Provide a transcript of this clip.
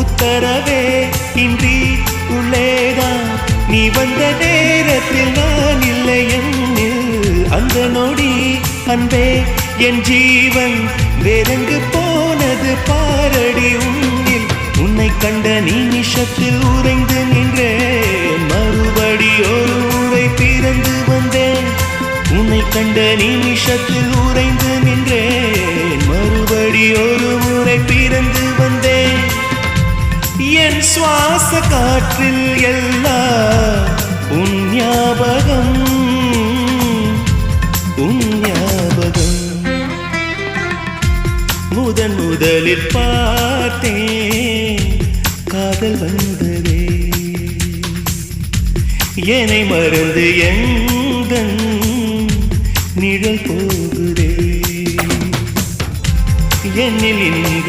உத்தரவே இன்றி உள்ளேதான் நீ வந்த நேரத்தில் நான் இல்லை என்னில் அந்த நொடி அன்பே என் ஜீவன் வேறெங்கு போனது பாரடி உன்னில் உன்னை கண்ட நிமிஷத்தில் உறைந்து நின்றேன் மறுபடி ஒரு முறை பிறந்து வந்தேன் உன்னை கண்ட நிமிஷத்தில் உறைந்து நின்றேன் மறுபடி ஒரு முறை பிறந்து வந்தேன் என் சுவாச காற்றில் எல்லாம் உன் ஞாபகம் உன் ஞாபகம் முதலில் பார்த்தேன் காதல் வந்ததே என்னை மறந்து எந்தன் நிழல் போகுதே என்னில் இன்று